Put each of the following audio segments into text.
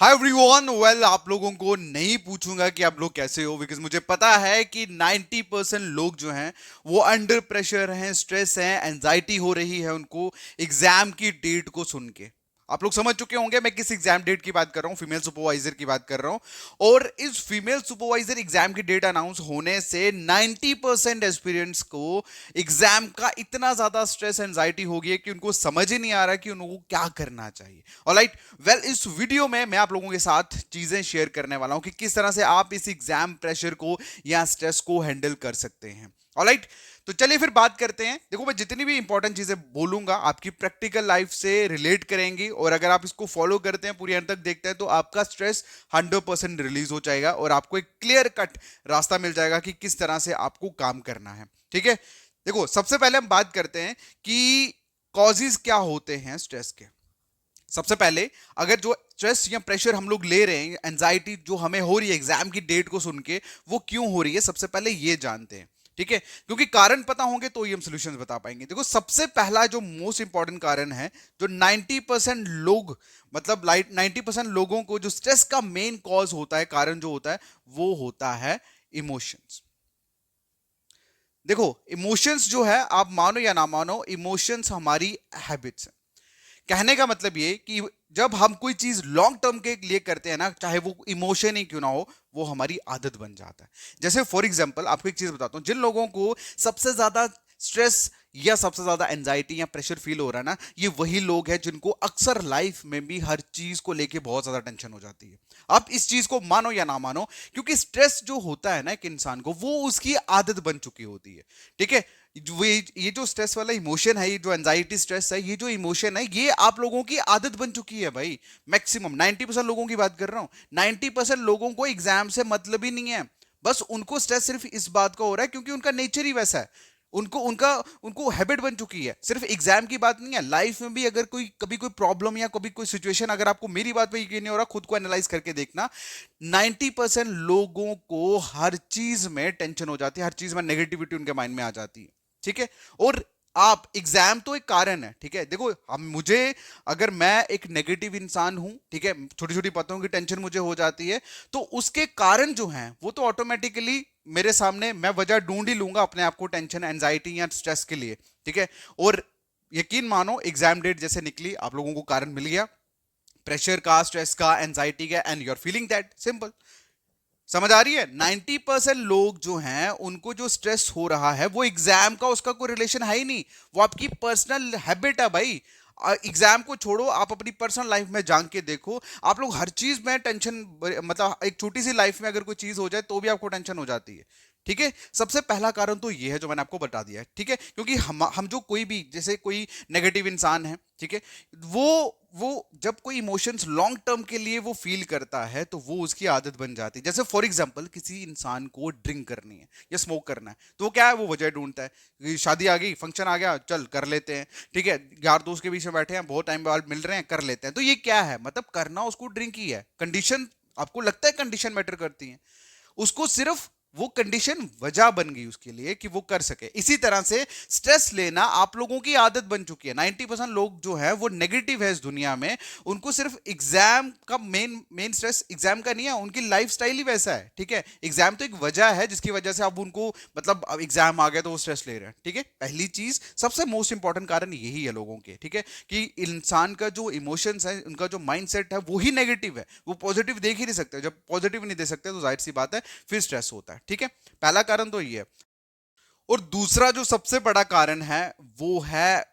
Hi everyone. Well, आप लोगों को नहीं पूछूंगा कि आप लोग कैसे हो, बिकॉज मुझे पता है कि 90% लोग जो हैं वो अंडर प्रेशर हैं, स्ट्रेस हैं, एंजाइटी हो रही है उनको एग्जाम की डेट को सुन के। आप लोग समझ चुके होंगे मैं किस एग्जाम डेट की बात कर रहा हूँ, फीमेल सुपरवाइजर की बात कर रहा हूँ। और इस फीमेल सुपरवाइजर एग्जाम की डेट अनाउंस होने से 90% एस्पिरेंट्स को एग्जाम का इतना ज्यादा स्ट्रेस एंजाइटी हो गई है कि उनको समझ ही नहीं आ रहा कि उनको क्या करना चाहिए। ऑलराइट, वेल, इस वीडियो में मैं आप लोगों के साथ चीजें शेयर करने वाला हूं कि किस तरह से आप इस एग्जाम प्रेशर को या स्ट्रेस को हैंडल कर सकते हैं। ऑलराइट, तो चलिए फिर बात करते हैं। देखो, मैं जितनी भी इंपॉर्टेंट चीजें बोलूंगा आपकी प्रैक्टिकल लाइफ से रिलेट करेंगी, और अगर आप इसको फॉलो करते हैं, पूरी अंत तक देखते हैं, तो आपका स्ट्रेस 100% रिलीज हो जाएगा और आपको एक क्लियर कट रास्ता मिल जाएगा कि किस तरह से आपको काम करना है। ठीक है, देखो, सबसे पहले हम बात करते हैं कि कॉजेज क्या होते हैं स्ट्रेस के। सबसे पहले, अगर जो स्ट्रेस या प्रेशर हम लोग ले रहे हैं, एंजाइटी जो हमें हो रही है एग्जाम की डेट को सुन के, वो क्यों हो रही है, सबसे पहले ये जानते हैं। ठीक है, क्योंकि कारण पता होंगे तो ही हम सॉल्यूशंस बता पाएंगे। देखो, सबसे पहला जो मोस्ट इंपॉर्टेंट कारण है, जो 90% लोग, मतलब 90% लोगों को जो स्ट्रेस का मेन कॉज होता है, कारण जो होता है, वो होता है इमोशंस। देखो, इमोशंस जो है, आप मानो या ना मानो, इमोशंस हमारी हैबिट्स है। कहने का मतलब ये कि जब हम कोई चीज लॉन्ग टर्म के लिए करते हैं ना, चाहे वो इमोशन ही क्यों ना हो, वो हमारी आदत बन जाता है। जैसे फॉर एग्जांपल आपको एक चीज बताता हूं, जिन लोगों को सबसे ज्यादा स्ट्रेस या सबसे ज्यादा एंजाइटी या प्रेशर फील हो रहा है ना, ये वही लोग हैं जिनको अक्सर लाइफ में भी हर चीज को लेके बहुत ज्यादा टेंशन हो जाती है। आप इस चीज को मानो या ना मानो, क्योंकि स्ट्रेस जो होता है ना एक इंसान को, वो उसकी आदत बन चुकी होती है। ठीक है, ये जो स्ट्रेस वाला इमोशन है, ये जो एंजाइटी स्ट्रेस है, ये जो इमोशन है, ये आप लोगों की आदत बन चुकी है भाई। मैक्सिमम 90% लोगों की बात कर रहा हूं। 90% लोगों को एग्जाम से मतलब ही नहीं है। बस उनको स्ट्रेस सिर्फ इस बात का हो रहा है क्योंकि उनका नेचर ही वैसा है। उनको उनका उनको हैबिट बन चुकी है। सिर्फ एग्जाम की बात नहीं है, लाइफ में भी अगर कोई कभी कोई प्रॉब्लम या कभी कोई सिचुएशन, अगर आपको मेरी बात पे यकीन नहीं हो रहा, खुद को एनालाइज करके देखना। 90% लोगों को हर चीज में टेंशन हो जाती है, हर चीज में नेगेटिविटी उनके माइंड में आ जाती है। ठीक है, और आप एग्जाम तो एक कारण है। ठीक है, देखो, हम मुझे, अगर मैं एक नेगेटिव इंसान हूं, ठीक है, छोटी छोटी बातों की टेंशन मुझे हो जाती है, तो उसके कारण जो हैं वो तो ऑटोमेटिकली मेरे सामने, मैं वजह ढूंढ ही लूंगा अपने आप को टेंशन, एंजाइटी या स्ट्रेस के लिए। ठीक है, और यकीन मानो, एग्जाम डेट जैसे निकली, आप लोगों को कारण मिल गया प्रेशर का, स्ट्रेस का, एंजाइटी का, and you are feeling that simple. समझ आ रही है? 90% लोग जो हैं उनको जो स्ट्रेस हो रहा है, वो एग्जाम का उसका कोई रिलेशन है ही नहीं। वो आपकी पर्सनल हैबिट है भाई। एग्जाम को छोड़ो, आप अपनी पर्सनल लाइफ में जान के देखो, आप लोग हर चीज में टेंशन, मतलब एक छोटी सी लाइफ में अगर कोई चीज हो जाए तो भी आपको टेंशन हो जाती है। ठीक है, सबसे पहला कारण तो ये है जो मैंने आपको बता दिया है। ठीक है, क्योंकि हम जो कोई भी, जैसे कोई नेगेटिव इंसान है, ठीक है, वो वो जब कोई इमोशंस लॉन्ग टर्म के लिए वो फील करता है, तो वो उसकी आदत बन जाती है। जैसे फॉर एग्जांपल किसी इंसान को ड्रिंक करनी है या स्मोक करना है, तो वो क्या है, वो वजह ढूंढता है कि शादी आ गई, फंक्शन आ गया, चल कर लेते हैं। ठीक है, यार दोस्त के बीच में बैठे हैं, बहुत टाइम बाद मिल रहे हैं, कर लेते हैं। तो ये क्या है, मतलब करना उसको ड्रिंक ही है। कंडीशन, आपको लगता है कंडीशन मैटर करती है? उसको सिर्फ वो कंडीशन वजह बन गई उसके लिए कि वो कर सके। इसी तरह से स्ट्रेस लेना आप लोगों की आदत बन चुकी है। 90% लोग जो है वो नेगेटिव है इस दुनिया में। उनको सिर्फ एग्जाम का मेन मेन स्ट्रेस एग्जाम का नहीं है, उनकी लाइफ स्टाइल ही वैसा है। ठीक है, एग्जाम तो एक वजह है जिसकी वजह से अब उनको, मतलब अब एग्जाम आ गया तो वो स्ट्रेस ले रहे हैं। ठीक है, पहली चीज, सबसे मोस्ट इंपॉर्टेंट कारण यही है लोगों के। ठीक है, कि इंसान का जो इमोशंस है, उनका जो माइंडसेट है, वो ही नेगेटिव है। वो पॉजिटिव देख ही नहीं सकते। जब पॉजिटिव नहीं दे सकते तो जाहिर सी बात है फिर स्ट्रेस होता है। ठीक है, पहला कारण तो ये है। और दूसरा जो सबसे बड़ा कारण है, वो है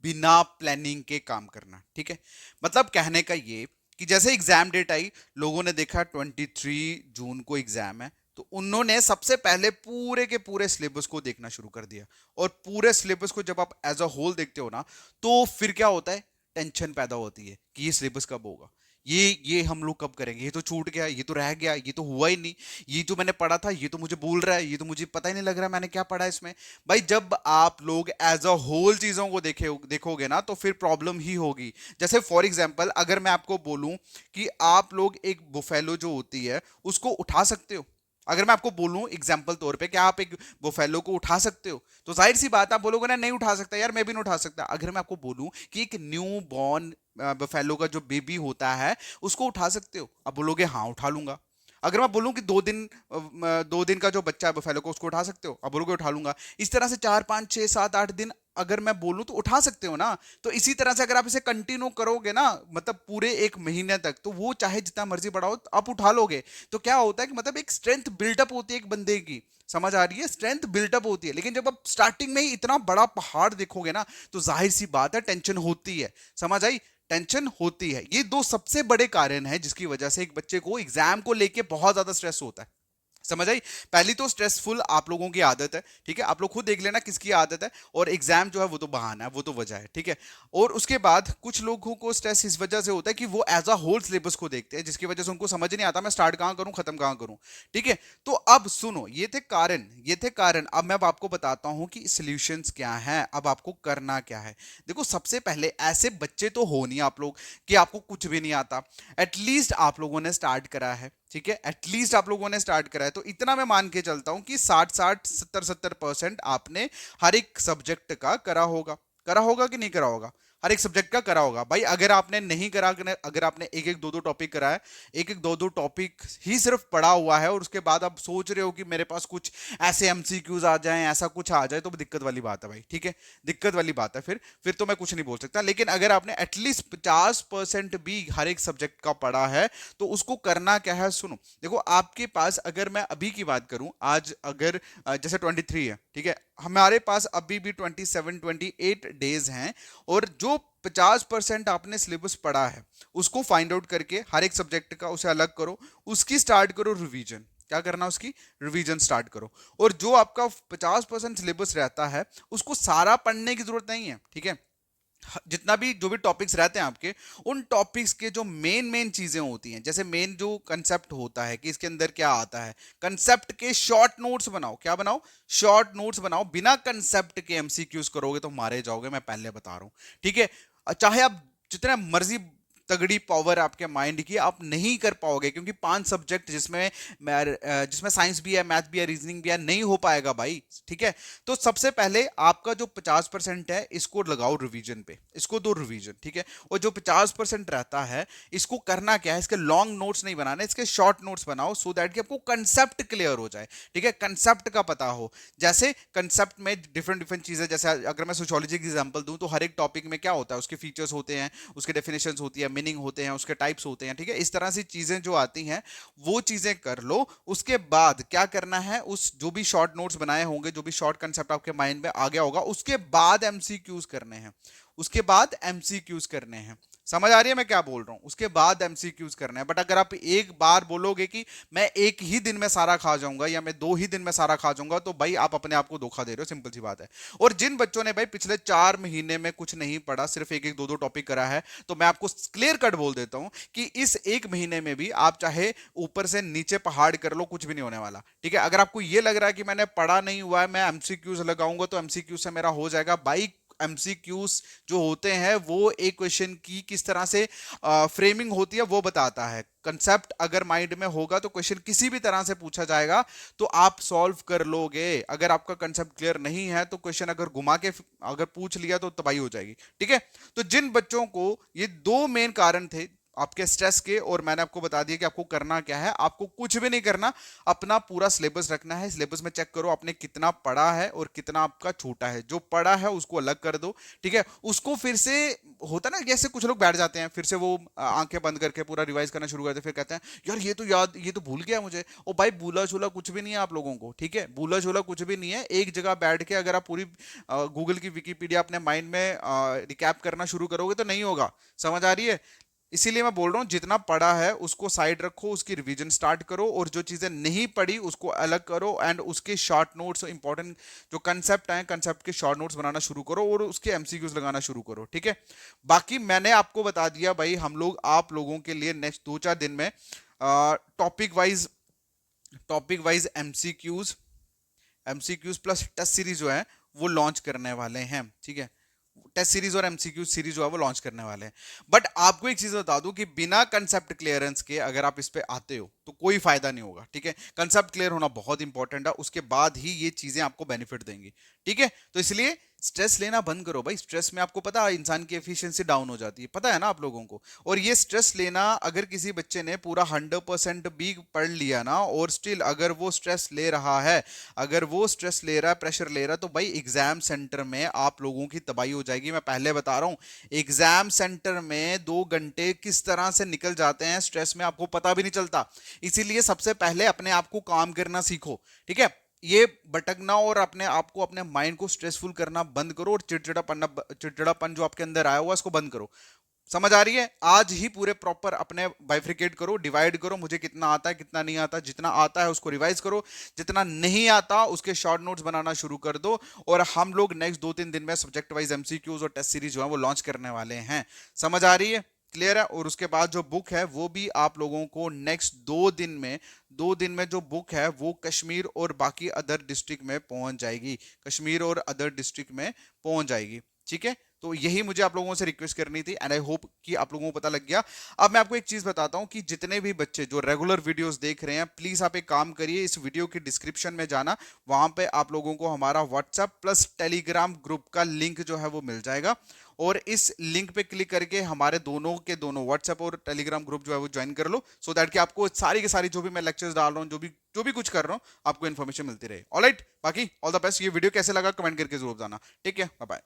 बिना प्लानिंग के काम करना। ठीक है, मतलब कहने का ये कि जैसे एग्जाम डेट आई, लोगों ने देखा 23 जून को एग्जाम है, तो उन्होंने सबसे पहले पूरे के पूरे सिलेबस को देखना शुरू कर दिया। और पूरे सिलेबस को जब आप एज अ होल देखते हो ना, तो फिर क्या होता है, टेंशन पैदा होती है कि ये सिलेबस कब होगा, ये हम लोग कब करेंगे, ये तो छूट गया, ये तो रह गया, ये तो हुआ ही नहीं, ये जो मैंने पढ़ा था ये तो मुझे भूल रहा है, ये तो मुझे पता ही नहीं लग रहा मैंने क्या पढ़ा इसमें। भाई, जब आप लोग एज अ होल चीजों को देखोगे ना, तो फिर प्रॉब्लम ही होगी। जैसे फॉर एग्जांपल, अगर मैं आपको बोलूं कि आप लोग एक बुफेलो जो होती है उसको उठा सकते हो, अगर मैं आपको बोलूं एग्जाम्पल तौर पे कि आप एक बुफेलो को उठा सकते हो, तो जाहिर सी बात आप बोलोगे ना नहीं उठा सकता यार, मैं भी नहीं उठा सकता। अगर मैं आपको बोलूं कि एक न्यू बॉर्न बफेलो का जो बेबी होता है उसको उठा सकते हो, आप बोलोगे हाँ उठा लूंगा। अगर मैं बोलूं कि 2 दिन 2 दिन का जो बच्चा है बफेलो को उसको उठा सकते हो, आप बोलोगे उठा लूंगा। इस तरह से 4 5 6 7 8 दिन अगर मैं बोलूं तो उठा सकते हो ना। तो इसी तरह से अगर आप इसे कंटिन्यू करोगे ना, मतलब पूरे 1 महीने तक, तो वो चाहे जितना मर्जी बढ़ाओ आप उठा लोगे। तो क्या होता है कि मतलब एक स्ट्रेंथ बिल्डअप होती है एक बंदे की, समझ आ रही है, स्ट्रेंथ बिल्डअप होती है। लेकिन जब आप स्टार्टिंग में ही इतना बड़ा पहाड़ देखोगे ना, तो जाहिर सी बात है टेंशन होती है, समझ आई, टेंशन होती है। ये दो सबसे बड़े कारण हैं जिसकी वजह से एक बच्चे को एग्जाम को लेके बहुत ज्यादा स्ट्रेस होता है, समझ आई। पहली तो स्ट्रेसफुल आप लोगों की आदत है, ठीक है, आप लोग खुद देख लेना किसकी आदत है। और एग्जाम जो है वो तो बहाना है, वो तो वजह है, ठीक है। और उसके बाद कुछ लोगों को स्ट्रेस इस वजह से होता है कि वो एज अ होल सिलेबस को देखते हैं, जिसकी वजह से उनको समझ नहीं आता मैं स्टार्ट कहां करूं खत्म कहां करूं, ठीक है। तो अब सुनो, ये थे कारण, ये थे कारण। अब मैं अब आपको बताता हूं कि सॉल्यूशंस क्या हैं, अब आपको करना क्या है। देखो सबसे पहले ऐसे बच्चे तो हो नहीं आप लोग कि आपको कुछ भी नहीं आता। एटलीस्ट आप लोगों ने स्टार्ट करा है, ठीक है, एटलीस्ट आप लोगों ने स्टार्ट करा है। तो इतना मैं मान के चलता हूं कि 60 60 70 70% आपने हर एक सब्जेक्ट का करा होगा कि नहीं करा होगा, हर एक सब्जेक्ट का करा होगा भाई। अगर आपने नहीं करा, अगर आपने एक एक दो दो टॉपिक करा है, एक एक दो दो टॉपिक ही सिर्फ पढ़ा हुआ है, और उसके बाद आप सोच रहे हो कि मेरे पास कुछ ऐसे एमसीक्यूज आ जाएं, ऐसा कुछ आ जाए, तो दिक्कत वाली बात है भाई, ठीक है, दिक्कत वाली बात है। फिर तो मैं कुछ नहीं बोल सकता। लेकिन अगर आपने एटलीस्ट 50% भी हर एक सब्जेक्ट का पढ़ा है, तो उसको करना क्या है, सुनो। देखो आपके पास, अगर मैं अभी की बात करूं, आज अगर जैसे 23 है, ठीक है, हमारे पास अभी भी 27 28 डेज हैं। और जो 50% आपने सिलेबस पढ़ा है उसको फाइंड आउट करके हर एक सब्जेक्ट का उसे अलग करो, उसकी स्टार्ट करो रिवीजन। क्या करना, उसकी रिवीजन स्टार्ट करो। और जो आपका 50% सिलेबस रहता है उसको सारा पढ़ने की जरूरत नहीं है, ठीक है। जितना भी जो भी टॉपिक्स रहते हैं आपके, उन टॉपिक्स के जो मेन मेन चीजें होती हैं, जैसे मेन जो कंसेप्ट होता है कि इसके अंदर क्या आता है, कंसेप्ट के शॉर्ट नोट्स बनाओ। क्या बनाओ, शॉर्ट नोट्स बनाओ। बिना कंसेप्ट के एमसीक्यूज करोगे तो मारे जाओगे, मैं पहले बता रहा हूं, ठीक है। चाहे आप जितना मर्जी तगड़ी पावर आपके माइंड की, आप नहीं कर पाओगे, क्योंकि 5 सब्जेक्ट जिसमें साइंस भी है, मैथ भी है, रीजनिंग भी है, नहीं हो पाएगा भाई, ठीक है। तो सबसे पहले आपका जो 50% है इसको लगाओ रिवीजन पे, इसको दो रिवीजन, ठीक है। और जो 50% रहता है इसको करना क्या है, इसके लॉन्ग नोट्स नहीं बनाने, इसके शॉर्ट नोट्स बनाओ, सो दैट कि आपको कंसेप्ट क्लियर हो जाए, ठीक है, कंसेप्ट का पता हो। जैसे कंसेप्ट में डिफरेंट डिफरेंट चीजें, जैसे अगर मैं सोशियोलॉजी की एग्जांपल दूं, तो हर एक टॉपिक में क्या होता है, उसके फीचर्स होते हैं, उसके डेफिनेशंस होती है, मीनिंग होते हैं, उसके टाइप्स होते हैं, ठीक है। इस तरह से चीजें जो आती हैं वो चीजें कर लो। उसके बाद क्या करना है, उस जो भी शॉर्ट नोट्स बनाए होंगे, जो भी शॉर्ट कंसेप्ट आपके माइंड में आ गया होगा, उसके बाद एमसीक्यूज करने हैं, उसके बाद एमसीक्यूज करने हैं। समझ आ रही है मैं क्या बोल रहा हूं, उसके बाद एमसीक्यूज करना है। बट अगर आप एक बार बोलोगे कि मैं एक ही दिन में सारा खा जाऊंगा या मैं 2 ही दिन में सारा खा जाऊंगा, तो भाई आप अपने आप को धोखा दे रहे हो, सिंपल सी बात है। और जिन बच्चों ने भाई पिछले 4 महीने में कुछ नहीं पढ़ा, सिर्फ एक एक दो दो टॉपिक करा है, तो मैं आपको क्लियर कट बोल देता हूं कि इस 1 महीने में भी आप चाहे ऊपर से नीचे पहाड़ कर लो, कुछ भी नहीं होने वाला, ठीक है। अगर आपको ये लग रहा है कि मैंने पढ़ा नहीं हुआ है, मैं एमसीक्यूज लगाऊंगा तो एमसीक्यूज से मेरा हो जाएगा, भाई एमसीक्यूज जो होते हैं वो एक क्वेश्चन की किस तरह से फ्रेमिंग होती है वो बताता है। कंसेप्ट अगर माइंड में होगा तो क्वेश्चन किसी भी तरह से पूछा जाएगा तो आप सॉल्व कर लोगे। अगर आपका कंसेप्ट क्लियर नहीं है तो क्वेश्चन अगर घुमा के अगर पूछ लिया तो तबाही हो जाएगी, ठीक है। तो जिन बच्चों को ये दो मेन कारण थे आपके स्ट्रेस के, और मैंने आपको बता दिया कि आपको करना क्या है, आपको कुछ भी नहीं करना, अपना पूरा सिलेबस रखना है। सिलेबस में चेक करो आपने कितना पढ़ा है और कितना आपका छूटा है। जो पढ़ा है उसको अलग कर दो, ठीक है। उसको फिर से, होता ना जैसे कुछ लोग बैठ जाते हैं फिर से वो आंखें बंद करके पूरा रिवाइज करना शुरू करते हैं, फिर कहते हैं यार ये तो याद, ये तो भूल गया मुझे। ओ भाई भूला छूला कुछ भी नहीं है आप लोगों को, ठीक है, भूला छूला कुछ भी नहीं है। एक जगह बैठ के अगर आप पूरी गूगल की विकीपीडिया अपने माइंड में रिकैप करना शुरू करोगे तो नहीं होगा, समझ आ रही है। इसीलिए मैं बोल रहा हूं जितना पढ़ा है उसको साइड रखो, उसकी रिवीजन स्टार्ट करो, और जो चीजें नहीं पढ़ी उसको अलग करो, एंड उसके शॉर्ट नोट्स, इंपॉर्टेंट जो कंसेप्ट हैं कंसेप्ट के शॉर्ट नोट्स बनाना शुरू करो और उसके एमसीक्यूज लगाना शुरू करो, ठीक है। बाकी मैंने आपको बता दिया भाई, हम लोग आप लोगों के लिए नेक्स्ट 2 4 दिन में topic wise MCQs plus test series जो है वो लॉन्च करने वाले हैं, ठीक है। टेस्ट सीरीज और एमसीक्यू सीरीज जो है वो लॉन्च करने वाले हैं। बट आपको एक चीज बता दूं कि बिना कंसेप्ट क्लियरेंस के अगर आप इस पे आते हो तो कोई फायदा नहीं होगा, ठीक है। कंसेप्ट क्लियर होना बहुत इंपॉर्टेंट है, उसके बाद ही ये चीजें आपको बेनिफिट देंगी, ठीक है। तो इसलिए स्ट्रेस लेना बंद करो भाई। स्ट्रेस में आपको पता है इंसान की एफिशिएंसी डाउन हो जाती है, पता है ना आप लोगों को। और ये स्ट्रेस लेना, अगर किसी बच्चे ने पूरा 100% भी पढ़ लिया ना और स्टिल अगर वो स्ट्रेस ले रहा है, अगर वो स्ट्रेस ले रहा है, प्रेशर ले रहा है, तो भाई एग्जाम सेंटर में आप लोगों की तबाही हो जाएगी। मैं पहले बता रहा हूं, एग्जाम सेंटर में 2 घंटे किस तरह से निकल जाते हैं स्ट्रेस में, आपको पता भी नहीं चलता। इसीलिए सबसे पहले अपने आप को काम करना सीखो, ठीक है। ये भटकना और अपने आप को, अपने माइंड को स्ट्रेसफुल करना बंद करो, और चिड़चिड़ापन जो आपके अंदर आया हुआ है इसको बंद करो। समझ आ रही है? आज ही पूरे प्रॉपर अपने बाइफ्रिकेट करो, डिवाइड करो, मुझे कितना आता है कितना नहीं आता। जितना आता है उसको रिवाइज करो, जितना नहीं आता उसके शॉर्ट नोट्स बनाना शुरू कर दो। और हम लोग नेक्स्ट 2-3 दिन में सब्जेक्ट वाइज एमसीक्यूज और टेस्ट सीरीज जो है वो लॉन्च करने वाले हैं। समझ आ रही है? क्लियर है? और उसके बाद जो बुक है वो भी आप लोगों को नेक्स्ट 2 दिन में जो बुक है वो कश्मीर और बाकी अदर डिस्ट्रिक्ट में पहुंच जाएगी, कश्मीर और अदर डिस्ट्रिक्ट में पहुंच जाएगी, ठीक है। तो यही मुझे आप लोगों से रिक्वेस्ट करनी थी, एंड आई होप कि आप लोगों को पता लग गया। अब मैं आपको एक चीज बताता हूं कि जितने भी बच्चे जो रेगुलर वीडियोस देख रहे हैं, प्लीज आप एक काम करिए, इस वीडियो की डिस्क्रिप्शन में जाना, वहां पे आप लोगों को हमारा व्हाट्सएप प्लस टेलीग्राम ग्रुप का लिंक जो है वो मिल जाएगा। और इस लिंक पे क्लिक करके हमारे दोनों के दोनों व्हाट्सएप और टेलीग्राम ग्रुप जो है वो ज्वाइन कर लो, सो दैट कि आपको सारी के सारी जो भी मैं लेक्चर्स डाल रहा हूँ, जो भी कुछ कर रहा हूँ, आपको इन्फॉर्मेशन मिलती रहे। ऑलराइट, बाकी ऑल द बेस्ट। ये वीडियो कैसे लगा कमेंट करके जरूर बताना। ठीक है, बाय बाय।